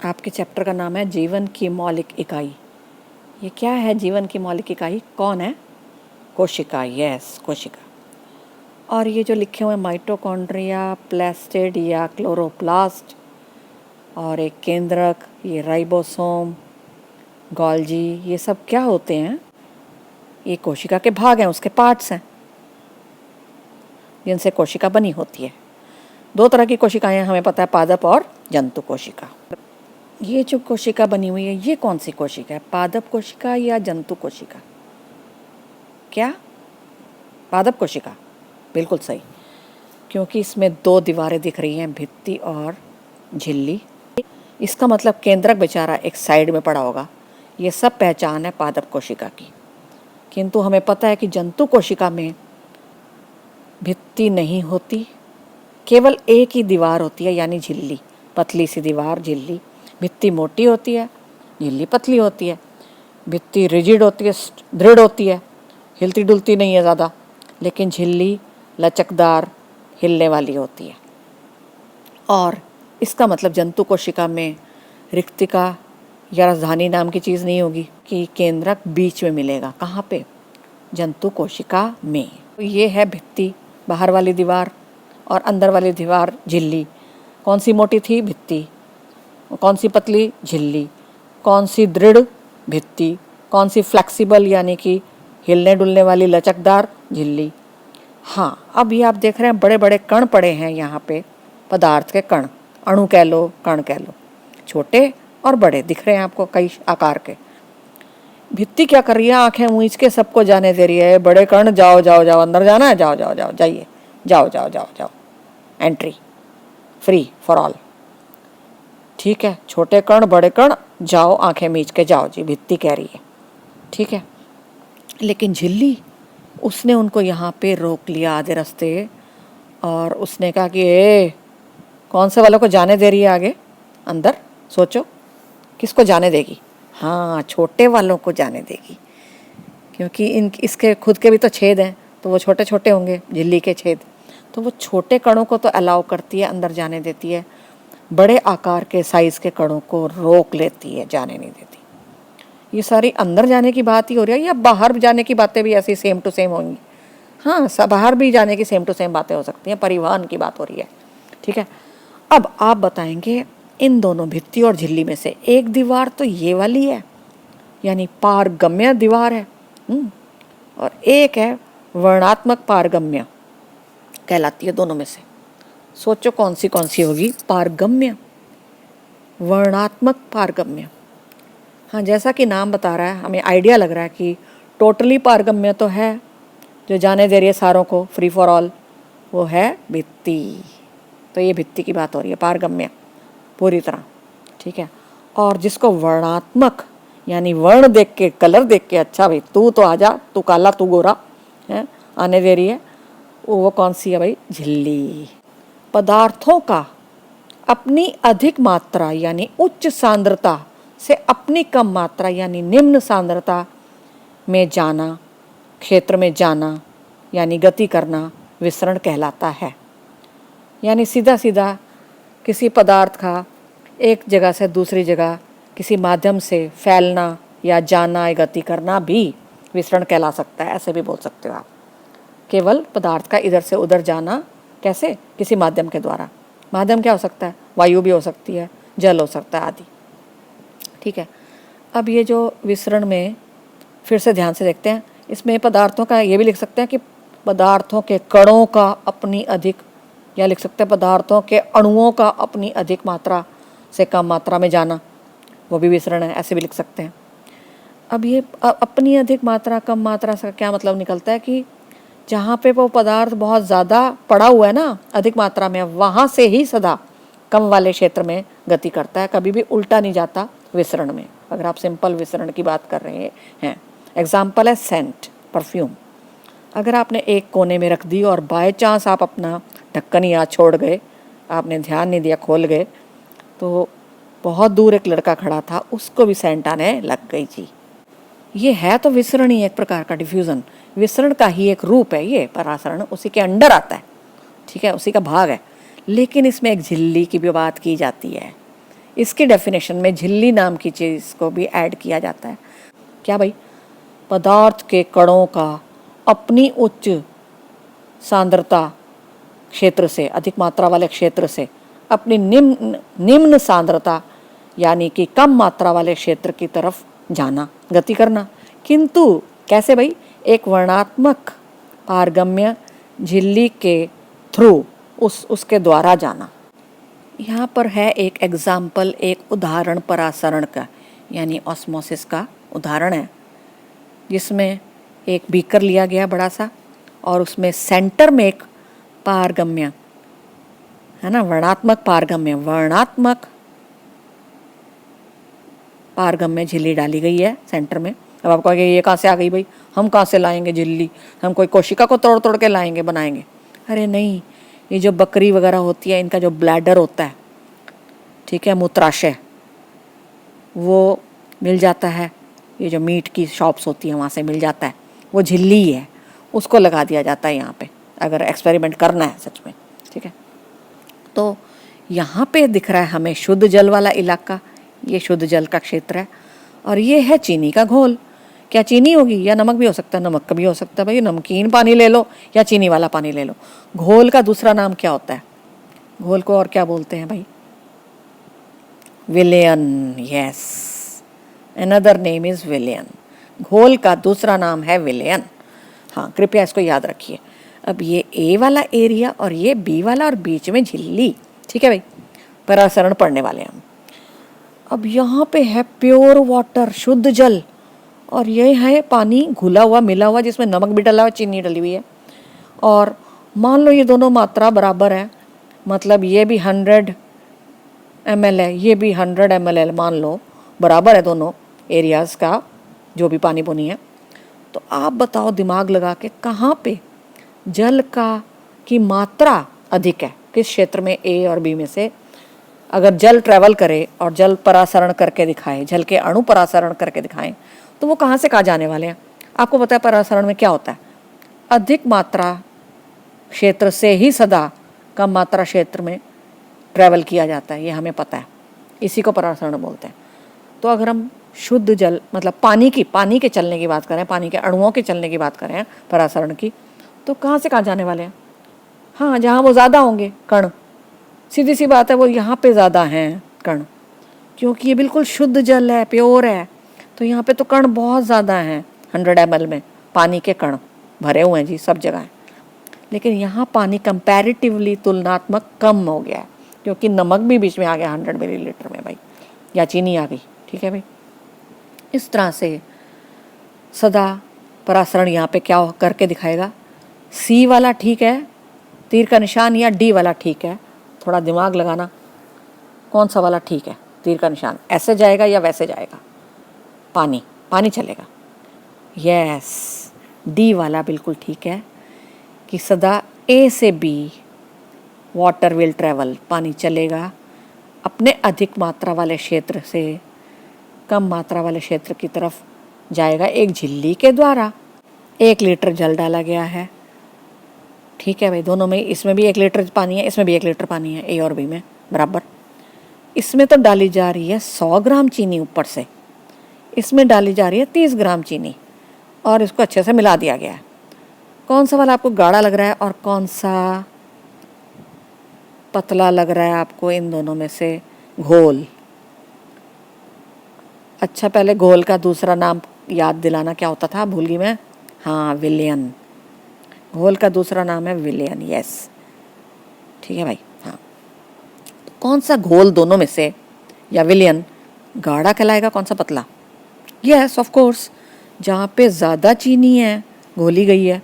आपके चैप्टर का नाम है जीवन की मौलिक इकाई। ये क्या है जीवन की मौलिक इकाई? कौन है? कोशिका। यस, कोशिका। और ये जो लिखे हुए माइटोकॉन्ड्रिया, प्लास्टिड या क्लोरोप्लास्ट और एक केंद्रक, ये राइबोसोम, गोल्जी, ये सब क्या होते हैं? ये कोशिका के भाग हैं, उसके पार्ट्स हैं जिनसे कोशिका बनी होती है। दो तरह की कोशिकाएं हमें पता है, पादप और जंतु कोशिका। ये जो कोशिका बनी हुई है, ये कौन सी कोशिका है? पादप कोशिका या जंतु कोशिका? क्या? पादप कोशिका, बिल्कुल सही, क्योंकि इसमें दो दीवारें दिख रही हैं, भित्ति और झिल्ली। इसका मतलब केंद्रक बेचारा एक साइड में पड़ा होगा। ये सब पहचान है पादप कोशिका की। किंतु हमें पता है कि जंतु कोशिका में भित्ति नहीं होती, केवल एक ही दीवार होती है, यानी झिल्ली। पतली सी दीवार, झिल्ली। भित्ति मोटी होती है, झिल्ली पतली होती है। भित्ति रिजिड होती है, दृढ़ होती है, हिलती डुलती नहीं है ज़्यादा, लेकिन झिल्ली लचकदार, हिलने वाली होती है। और इसका मतलब जंतु कोशिका में रिक्तिका या राजधानी नाम की चीज़ नहीं होगी कि केंद्रक बीच में मिलेगा। कहाँ पे? जंतु कोशिका में। ये है भित्ति, बाहर वाली दीवार, और अंदर वाली दीवार झिल्ली। कौन सी मोटी थी? भित्ति। कौन सी पतली? झिल्ली। कौन सी दृढ़? भित्ति। कौन सी फ्लेक्सिबल यानी कि हिलने डुलने वाली लचकदार? झिल्ली। हाँ, अब ये आप देख रहे हैं बड़े बड़े कण पड़े हैं यहाँ पे, पदार्थ के कण, अणु कह लो, कण कह लो, छोटे और बड़े दिख रहे हैं आपको, कई आकार के। भित्ति क्या कर रही है? आंखें मूंछ के सबको जाने दे रही है, बड़े कण जाओ जाओ जाओ, अंदर जाना है, जाओ जाओ जाओ, जाइए, जाओ जाओ जाओ जाओ, एंट्री फ्री फॉर ऑल। ठीक है, छोटे कण बड़े कण जाओ, आंखें मीच के जाओ जी, भित्ति कह रही है। ठीक है, लेकिन झिल्ली, उसने उनको यहाँ पे रोक लिया आधे रास्ते, और उसने कहा कि कौन से वालों को जाने दे रही है आगे अंदर? सोचो, किसको जाने देगी? हाँ, छोटे वालों को जाने देगी, क्योंकि इसके खुद के भी तो छेद हैं, तो वो छोटे छोटे होंगे झिल्ली के छेद, तो वो छोटे कणों को तो अलाउ करती है, अंदर जाने देती है, बड़े आकार के साइज के कणों को रोक लेती है, जाने नहीं देती। ये सारी अंदर जाने की बात ही हो रही है, या बाहर जाने की बातें भी ऐसी सेम टू सेम होंगी? हाँ, सब बाहर भी जाने की सेम टू सेम बातें हो सकती हैं, परिवहन की बात हो रही है। ठीक है, अब आप बताएंगे इन दोनों भित्ति और झिल्ली में से एक दीवार तो ये वाली है, यानी पारगम्य दीवार है, और एक है वर्णात्मक पारगम्य कहलाती है। दोनों में से सोचो कौन सी होगी? पारगम्य, वर्णात्मक पारगम्य। हाँ, जैसा कि नाम बता रहा है, हमें आइडिया लग रहा है कि टोटली पारगम्य तो है, जो जाने दे रही है सारों को, फ्री फॉर ऑल, वो है भित्ति। तो ये भित्ति की बात हो रही है, पारगम्य पूरी तरह। ठीक है, और जिसको वर्णात्मक यानी वर्ण देख के, कलर देख के, अच्छा भाई तू तो आजा, तू काला तू गोरा है, आने दे रही है, वो कौन सी है भाई? झिल्ली। पदार्थों का अपनी अधिक मात्रा यानी उच्च सांद्रता से अपनी कम मात्रा यानी निम्न सांद्रता में जाना, क्षेत्र में जाना यानी गति करना विसरण कहलाता है। यानी सीधा सीधा किसी पदार्थ का एक जगह से दूसरी जगह किसी माध्यम से फैलना या जाना या गति करना भी विसरण कहला सकता है, ऐसे भी बोल सकते हो आप। केवल पदार्थ का इधर से उधर जाना, कैसे? किसी माध्यम के द्वारा। माध्यम क्या हो सकता है? वायु भी हो सकती है, जल हो सकता है, आदि। ठीक है, अब ये जो विसरण में फिर से ध्यान से देखते हैं, इसमें पदार्थों का ये भी लिख सकते हैं कि पदार्थों के कणों का अपनी अधिक, या लिख सकते हैं पदार्थों के अणुओं का अपनी अधिक मात्रा से कम मात्रा में जाना, वो भी विसरण है, ऐसे भी लिख सकते हैं। अब ये अपनी अधिक मात्रा कम मात्रा से क्या मतलब निकलता है कि जहाँ पे वो पदार्थ बहुत ज़्यादा पड़ा हुआ है ना, अधिक मात्रा में, वहाँ से ही सदा कम वाले क्षेत्र में गति करता है, कभी भी उल्टा नहीं जाता विसरण में, अगर आप सिंपल विसरण की बात कर रहे हैं। एग्जाम्पल है सेंट, परफ्यूम। अगर आपने एक कोने में रख दी और बाय चांस आप अपना ढक्कन यहाँ छोड़ गए, आपने ध्यान नहीं दिया, खोल गए, तो बहुत दूर एक लड़का खड़ा था, उसको भी सेंट आने लग गई जी। ये है तो विसरण ही एक प्रकार का, डिफ्यूज़न विसरण का ही एक रूप है ये, परासरण उसी के अंडर आता है। ठीक है, उसी का भाग है, लेकिन इसमें एक झिल्ली की भी बात की जाती है, इसकी डेफिनेशन में झिल्ली नाम की चीज़ को भी ऐड किया जाता है। क्या भाई? पदार्थ के कणों का अपनी उच्च सांद्रता क्षेत्र से, अधिक मात्रा वाले क्षेत्र से अपनी निम्न सांद्रता यानी कि कम मात्रा वाले क्षेत्र की तरफ जाना, गति करना। किंतु कैसे भाई? एक वर्णात्मक पारगम्य झिल्ली के थ्रू, उसके द्वारा जाना। यहाँ पर है एक एग्जाम्पल, एक उदाहरण परासरण का यानी ऑस्मोसिस का उदाहरण है, जिसमें एक बीकर लिया गया बड़ा सा और उसमें सेंटर में एक पारगम्य है ना, वर्णात्मक पारगम्य झिल्ली डाली गई है सेंटर में। अब आप कहोगे ये कहाँ से आ गई भाई, हम कहाँ से लाएंगे झिल्ली, हम कोई कोशिका को तोड़ तोड़ के लाएंगे बनाएंगे? अरे नहीं, ये जो बकरी वगैरह होती है, इनका जो ब्लैडर होता है, ठीक है, मूत्राशय, वो मिल जाता है, ये जो मीट की शॉप्स होती है वहाँ से मिल जाता है, वो झिल्ली है, उसको लगा दिया जाता है यहाँ पे, अगर एक्सपेरिमेंट करना है सच में। ठीक है, तो यहाँ पे दिख रहा है हमें शुद्ध जल वाला इलाका, ये शुद्ध जल का क्षेत्र है, और ये है चीनी का घोल। क्या चीनी होगी? या नमक भी हो सकता है, नमक का भी हो सकता है भाई, नमकीन पानी ले लो या चीनी वाला पानी ले लो। घोल का दूसरा नाम क्या होता है? घोल को और क्या बोलते हैं भाई? विलयन। यस, अनदर नेम इज विलयन। घोल का दूसरा नाम है विलयन। हाँ, कृपया इसको याद रखिए। अब ये ए वाला एरिया और ये बी वाला और बीच में झिल्ली, ठीक है भाई, परासरण पढ़ने वाले हम। अब यहाँ पे है प्योर वाटर, शुद्ध जल, और ये है पानी घुला हुआ, मिला हुआ, जिसमें नमक भी डला हुआ, चीनी डली हुई है। और मान लो ये दोनों मात्रा बराबर है, मतलब ये भी 100 ml है, ये भी 100 ml, मान लो बराबर है दोनों एरियाज़ का जो भी पानी पुनी है। तो आप बताओ दिमाग लगा के, कहाँ पे जल की मात्रा अधिक है? किस क्षेत्र में, ए और बी में से? अगर जल ट्रैवल करे और जल परासरण करके दिखाए, जल के अणु परासरण करके दिखाएं, तो वो कहाँ से कहाँ जाने वाले हैं? आपको पता है परासरण में क्या होता है? अधिक मात्रा क्षेत्र से ही सदा कम मात्रा क्षेत्र में ट्रैवल किया जाता है, ये हमें पता है, इसी को परासरण बोलते हैं। तो अगर हम शुद्ध जल मतलब पानी के चलने की बात करें, पानी के अणुओं के चलने की बात करें परासरण की, तो कहाँ से कहाँ जाने वाले हैं? हाँ, जहाँ वो ज़्यादा होंगे कण, सीधी सी बात है, वो यहाँ पे ज़्यादा हैं कण, क्योंकि ये बिल्कुल शुद्ध जल है, प्योर है, तो यहाँ पे तो कण बहुत ज़्यादा हैं। 100 ml में पानी के कण भरे हुए हैं जी, सब जगह है। लेकिन यहाँ पानी कंपैरेटिवली तुलनात्मक कम हो गया है, क्योंकि नमक भी बीच में आ गया 100 मिलीलीटर में भाई, या चीनी आ गई। ठीक है भाई, इस तरह से सदा परासरण यहाँ पे क्या करके दिखाएगा? सी वाला ठीक है तीर का निशान, या डी वाला ठीक है? थोड़ा दिमाग लगाना, कौन सा वाला ठीक है तीर का निशान? ऐसे जाएगा या वैसे जाएगा? पानी चलेगा। यस, डी वाला बिल्कुल ठीक है कि सदा ए से बी वाटर विल ट्रेवल, पानी चलेगा अपने अधिक मात्रा वाले क्षेत्र से कम मात्रा वाले क्षेत्र की तरफ जाएगा एक झिल्ली के द्वारा। 1 लीटर जल डाला गया है, ठीक है भाई, दोनों में, इसमें भी 1 लीटर पानी है, इसमें भी 1 लीटर पानी है, ए और बी में बराबर। इसमें तो डाली जा रही है 100 ग्राम चीनी ऊपर से, इसमें डाली जा रही है 30 ग्राम चीनी, और इसको अच्छे से मिला दिया गया है। कौन सा वाला आपको गाढ़ा लग रहा है और कौन सा पतला लग रहा है आपको इन दोनों में से? घोल। अच्छा, पहले घोल का दूसरा नाम याद दिलाना, क्या होता था, भूल गई मैं। हाँ, विलयन। घोल का दूसरा नाम है विलयन। यस, ठीक है भाई। हाँ, तो कौन सा घोल दोनों में से या विलयन गाढ़ा कहलाएगा, कौन सा पतला? यस, ऑफ कोर्स, जहाँ पे ज़्यादा चीनी है, घोली गई है,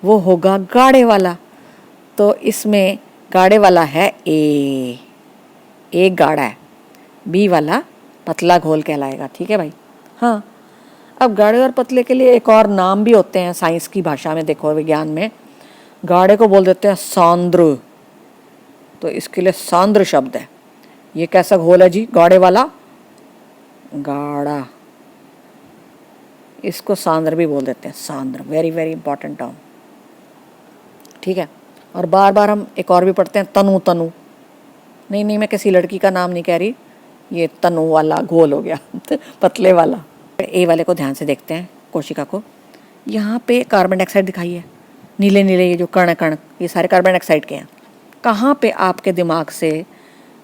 वो होगा गाढ़े वाला। तो इसमें गाढ़े वाला है ए, एक गाढ़ा है, बी वाला पतला घोल कहलाएगा। ठीक है भाई। हाँ, अब गाढ़े और पतले के लिए एक और नाम भी होते हैं साइंस की भाषा में, देखो विज्ञान में। गाढ़े को बोल देते हैं सांद्र, तो इसके लिए सांद्र शब्द है। ये कैसा घोल है जी? गाढ़े वाला, गाढ़ा, इसको सांद्र भी बोल देते हैं, सांद्र। वेरी वेरी इंपॉर्टेंट टर्म, ठीक है। और बार बार हम एक और भी पढ़ते हैं, तनु। तनु नहीं, मैं किसी लड़की का नाम नहीं कह रही, ये तनु वाला घोल हो गया पतले वाला। ए वाले को ध्यान से देखते हैं, कोशिका को। यहाँ पे कार्बन डाइऑक्साइड दिखाई है, नीले नीले ये जो कण कण, ये सारे कार्बन डाइऑक्साइड के हैं। कहाँ पे आपके दिमाग से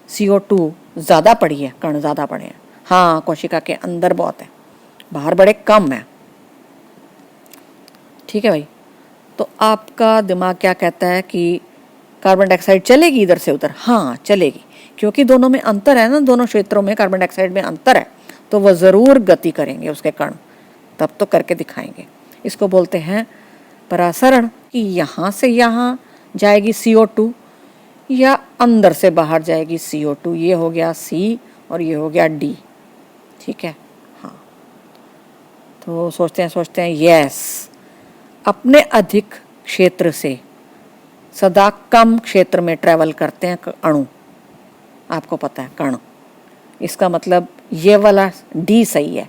CO2 ज़्यादा पड़ी है, कण ज़्यादा पड़े हैं? हाँ, कोशिका के अंदर बहुत है, बाहर बड़े कम है। ठीक है भाई, तो आपका दिमाग क्या कहता है कि कार्बन डाइऑक्साइड चलेगी इधर से उधर? हाँ चलेगी, क्योंकि दोनों में अंतर है ना, दोनों क्षेत्रों में कार्बन डाइऑक्साइड में अंतर है, तो वह ज़रूर गति करेंगे उसके कण, तब तो करके दिखाएंगे। इसको बोलते हैं परासरण, कि यहाँ से यहाँ जाएगी CO2 या अंदर से बाहर जाएगी CO2। ये हो गया C और ये हो गया D। ठीक है, हाँ। तो सोचते हैं यस, अपने अधिक क्षेत्र से सदा कम क्षेत्र में ट्रैवल करते हैं अणु। आपको पता है कण, इसका मतलब ये वाला D सही है,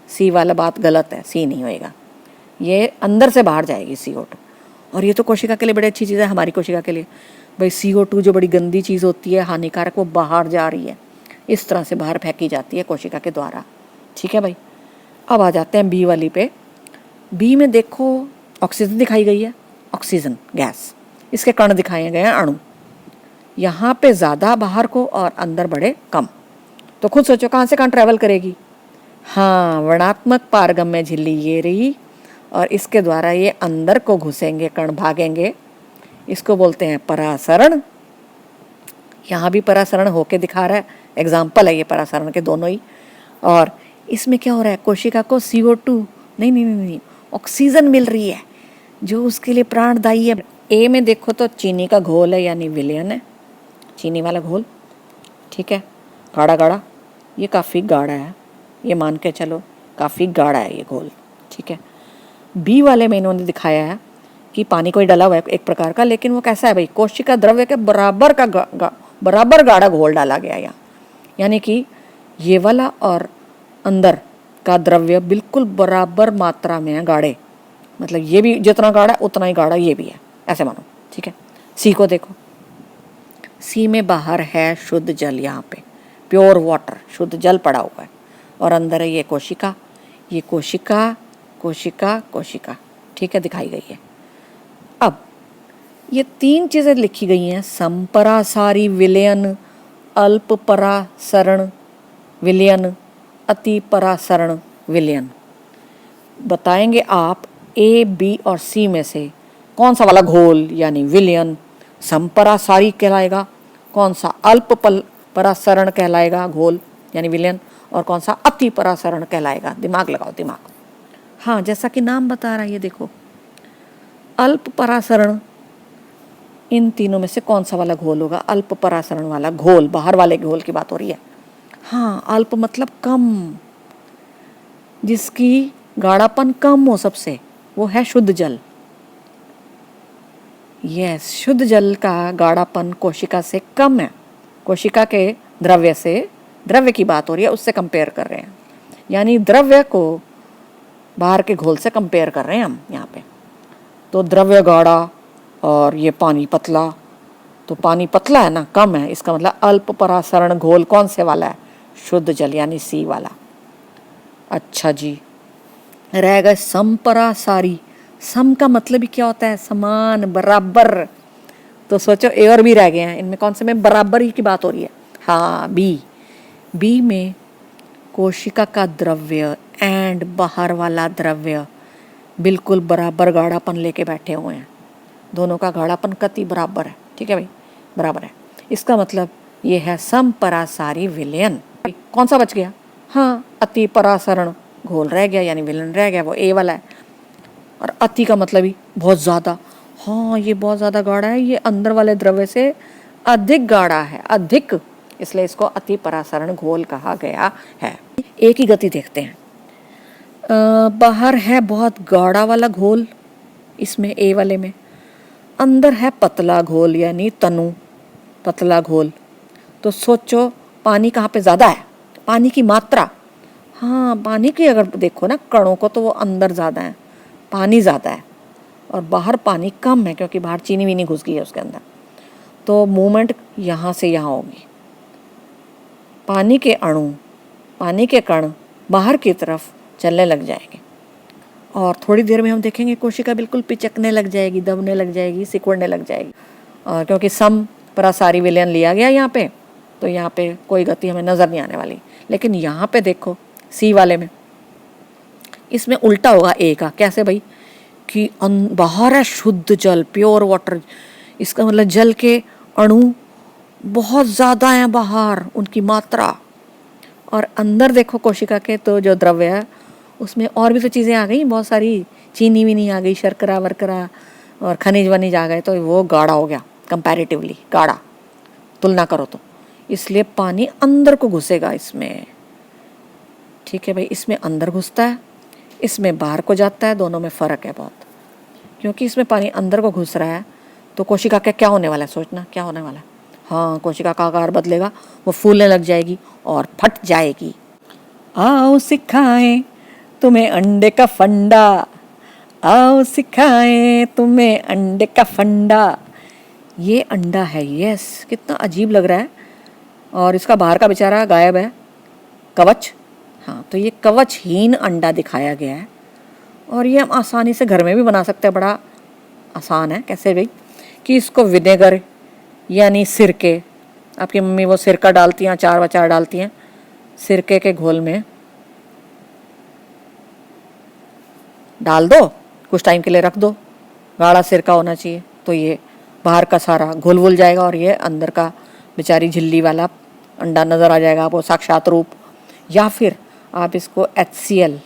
C वाला बात गलत है, C नहीं होएगा। ये अंदर से बाहर जाएगी CO2। और ये तो कोशिका के लिए बड़ी अच्छी चीज़ है, हमारी कोशिका के लिए। भाई CO2 जो बड़ी गंदी चीज़ होती है, हानिकारक, वो बाहर जा रही है, इस तरह से बाहर फेंकी जाती है कोशिका के द्वारा। ठीक है भाई, अब आ जाते हैं B वाली पे। B में देखो ऑक्सीजन दिखाई गई है, ऑक्सीजन गैस, इसके कण दिखाए गए हैं अणु। यहाँ पे ज़्यादा बाहर को और अंदर बड़े कम। तो खुद सोचो कहाँ से कहाँ ट्रैवल करेगी? हाँ, वर्णात्मक पारगम्य झिल्ली ये रही, और इसके द्वारा ये अंदर को घुसेंगे, कण भागेंगे। इसको बोलते हैं परासरण। यहाँ भी परासरण होके दिखा रहा है, एग्जाम्पल है ये परासरण के दोनों ही। और इसमें क्या हो रहा है, कोशिका को CO2 नहीं, ऑक्सीजन मिल रही है, जो उसके लिए प्राणदायी है। ए में देखो तो चीनी का घोल है, यानी विलयन है, चीनी वाला घोल। ठीक है, गाढ़ा गाढ़ा, ये काफ़ी गाढ़ा है, ये मान के चलो काफ़ी गाढ़ा है ये घोल। ठीक है, B वाले में इन्होंने दिखाया है कि पानी कोई डला हुआ है एक प्रकार का, लेकिन वो कैसा है भाई, कोशिका द्रव्य के बराबर गाढ़ा घोल डाला गया यहाँ। यानी कि ये वाला और अंदर का द्रव्य बिल्कुल बराबर मात्रा में है गाढ़े, मतलब ये भी जितना गाढ़ा है उतना ही गाढ़ा ये भी है, ऐसे मानो। ठीक है, C को देखो, C में बाहर है शुद्ध जल, यहाँ पे प्योर वाटर, शुद्ध जल पड़ा हुआ है, और अंदर है ये कोशिका, ये कोशिका कोशिका कोशिका। ठीक है, दिखाई गई है। अब ये तीन चीज़ें लिखी गई हैं, संपरासारी विलयन, अल्प परासरण विलयन, अति परासरण विलयन। बताएंगे आप A, B और C में से कौन सा वाला घोल यानी विलयन संपरासारी कहलाएगा, कौन सा अल्प परासरण कहलाएगा घोल यानी विलयन, और कौन सा अति परासरण कहलाएगा। दिमाग लगाओ, दिमाग। हाँ, जैसा कि नाम बता रहा है, ये देखो अल्प परासरण, इन तीनों में से कौन सा वाला घोल होगा? अल्प परासरण वाला घोल, बाहर वाले घोल की बात हो रही है। हाँ, अल्प मतलब कम, जिसकी गाढ़ापन कम हो सबसे, वो है शुद्ध जल। यस, शुद्ध जल का गाढ़ापन कोशिका से कम है, कोशिका के द्रव्य से, द्रव्य की बात हो रही है, उससे कंपेयर कर रहे हैं, यानी द्रव्य को बाहर के घोल से कंपेयर कर रहे हैं हम यहाँ पे। तो द्रव्य गाढ़ा और ये पानी पतला, तो पानी पतला है ना, कम है, इसका मतलब अल्प परासरण घोल कौन से वाला है? शुद्ध जल यानी C वाला। अच्छा जी, रह गए समपरासारी। सम का मतलब ही क्या होता है? समान, बराबर। तो सोचो A और B रह गए हैं, इनमें कौन से में बराबर ही की बात हो रही है? हाँ, B में कोशिका का द्रव्य एंड बाहर वाला द्रव्य बिल्कुल बराबर गाढ़ापन लेके बैठे हुए हैं, दोनों का गाढ़ापन कति बराबर है। ठीक है भाई, बराबर है, इसका मतलब ये है समपरासारी विलयन। कौन सा बच गया? हाँ, अति परासरण घोल रह गया, यानी विलयन रह गया, वो A वाला है। और अति का मतलब ही बहुत ज़्यादा। हाँ, ये बहुत ज़्यादा गाढ़ा है, ये अंदर वाले द्रव्य से अधिक गाढ़ा है, अधिक, इसलिए इसको अति परासरण घोल कहा गया है। एक ही गति देखते हैं। बाहर है बहुत गाढ़ा वाला घोल, इसमें A वाले में, अंदर है पतला घोल यानी तनु, पतला घोल। तो सोचो पानी कहाँ पे ज़्यादा है? पानी की मात्रा, हाँ, पानी की अगर देखो ना कणों को, तो वो अंदर ज़्यादा है, पानी ज़्यादा है, और बाहर पानी कम है, क्योंकि बाहर चीनी वीनी घुस गई है उसके अंदर। तो मूवमेंट यहाँ से यहाँ होगी, पानी के अणु, पानी के कण बाहर की तरफ चलने लग जाएंगे और थोड़ी देर में हम देखेंगे कोशिका बिल्कुल पिचकने लग जाएगी, दबने लग जाएगी, सिकुड़ने लग जाएगी। और क्योंकि समपरासारी विलयन लिया गया यहाँ पे, तो यहाँ पे कोई गति हमें नज़र नहीं आने वाली। लेकिन यहाँ पे देखो सी वाले में, इसमें उल्टा होगा ए का। कैसे भाई? कि बाहर है शुद्ध जल, प्योर वाटर, इसका मतलब जल के अणु बहुत ज़्यादा हैं बाहर, उनकी मात्रा। और अंदर देखो कोशिका के तो जो द्रव्य है उसमें और भी तो चीज़ें आ गई, बहुत सारी चीनी वीनी आ गई, शर्करा वर्करा और खनिज वनिज आ गए, तो वो गाढ़ा हो गया, कंपैरेटिवली गाढ़ा तुलना करो तो। इसलिए पानी अंदर को घुसेगा इसमें, ठीक है भाई। इसमें अंदर घुसता है, इसमें बाहर को जाता है, दोनों में फ़र्क है बहुत। क्योंकि इसमें पानी अंदर को घुस रहा है तो कोशिका का क्या होने वाला है, सोचना क्या होने वाला है। हाँ, कोशिका का आकार बदलेगा, वो फूलने लग जाएगी और फट जाएगी। आओ सिखाएं तुम्हें अंडे का फंडा, आओ सिखाएं तुम्हें अंडे का फंडा। ये अंडा है, यस, कितना अजीब लग रहा है। और इसका बाहर का बेचारा गायब है, कवच। हाँ, तो ये कवचहीन अंडा दिखाया गया है और ये हम आसानी से घर में भी बना सकते हैं, बड़ा आसान है। कैसे भाई? कि इसको विनेगर यानी सिरके, आपकी मम्मी वो सिरका डालती हैं, अचार वचार डालती हैं, सिरके के घोल में डाल दो, कुछ टाइम के लिए रख दो, गाढ़ा सिरका होना चाहिए, तो ये बाहर का सारा घुल वुल जाएगा और ये अंदर का बेचारी झिल्ली वाला अंडा नज़र आ जाएगा आपको, साक्षात रूप। या फिर आप इसको HCl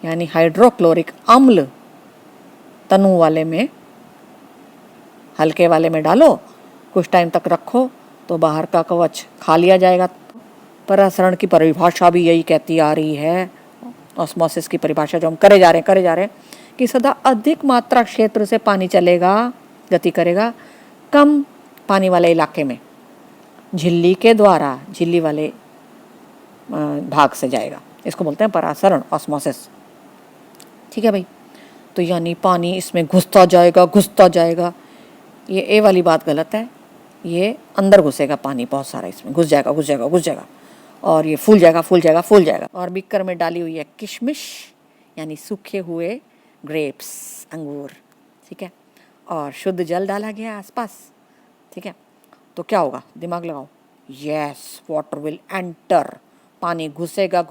यानी हाइड्रोक्लोरिक अम्ल तनु वाले में, हल्के वाले में डालो, कुछ टाइम तक रखो तो बाहर का कवच खा लिया जाएगा। परासरण की परिभाषा भी यही कहती आ रही है, ऑस्मोसिस की परिभाषा जो हम करे जा रहे हैं कि सदा अधिक मात्रा क्षेत्र से पानी चलेगा, गति करेगा कम पानी वाले इलाके में, झिल्ली के द्वारा झिल्ली वाले भाग से जाएगा। इसको बोलते हैं परासरण, ऑस्मोसिस, ठीक है भाई। तो यानी पानी इसमें घुसता जाएगा। ये ए वाली बात गलत है, ये अंदर घुसेगा पानी बहुत सारा, इसमें घुस जाएगा और ये फूल जाएगा। और बीकर में डाली हुई है किशमिश यानी सूखे हुए ग्रेप्स, अंगूर, ठीक है, और शुद्ध जल डाला गया आसपास, ठीक है। तो क्या होगा, दिमाग लगाओ, यस, वाटर विल एंटर, पानी घुसेगा,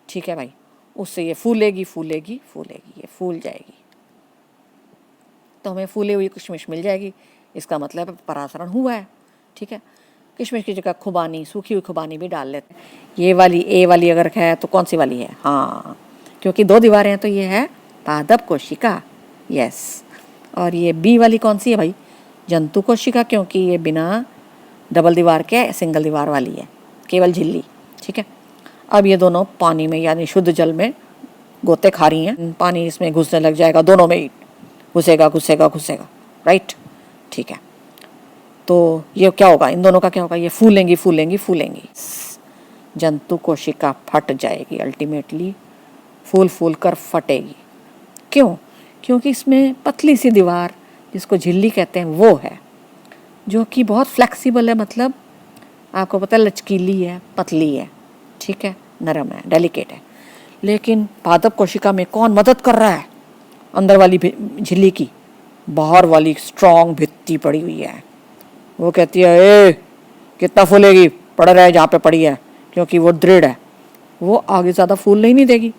ठीक है भाई। उससे ये फूलेगी, ये फूल जाएगी, तो हमें फूली हुई किशमिश मिल जाएगी। इसका मतलब परासरण हुआ है, ठीक है। किशमिश की जगह खुबानी, सूखी हुई खुबानी भी डाल लेते हैं। ये वाली ए वाली अगर है तो कौन सी वाली है? हाँ, क्योंकि 2 दीवारें हैं तो ये है पादप कोशिका, यस। और ये बी वाली कौन सी है भाई? जंतु कोशिका, क्योंकि ये बिना डबल दीवार के सिंगल दीवार वाली है, केवल झिल्ली, ठीक है। अब ये दोनों पानी में यानी शुद्ध जल में गोते खा रही हैं, पानी इसमें घुसने लग जाएगा, दोनों में ही घुसेगा, राइट, ठीक है। तो ये क्या होगा, इन दोनों का क्या होगा? ये फूलेंगी। जंतु कोशिका फट जाएगी, अल्टीमेटली फूल कर फटेगी। क्यों? क्योंकि इसमें पतली सी दीवार जिसको झिल्ली कहते हैं वो है, जो कि बहुत फ्लेक्सिबल है, मतलब आपको पता है लचकीली है, पतली है, ठीक है, नरम है, डेलिकेट है। लेकिन पादप कोशिका में कौन मदद कर रहा है? अंदर वाली झिल्ली की, बाहर वाली स्ट्रॉन्ग भित्ति पड़ी हुई है। वो कहती है ए कितना फूलेगी, पड़ रहा है जहाँ पे पड़ी है, क्योंकि वो दृढ़ है, वो आगे ज़्यादा फूलने ही नहीं देगी।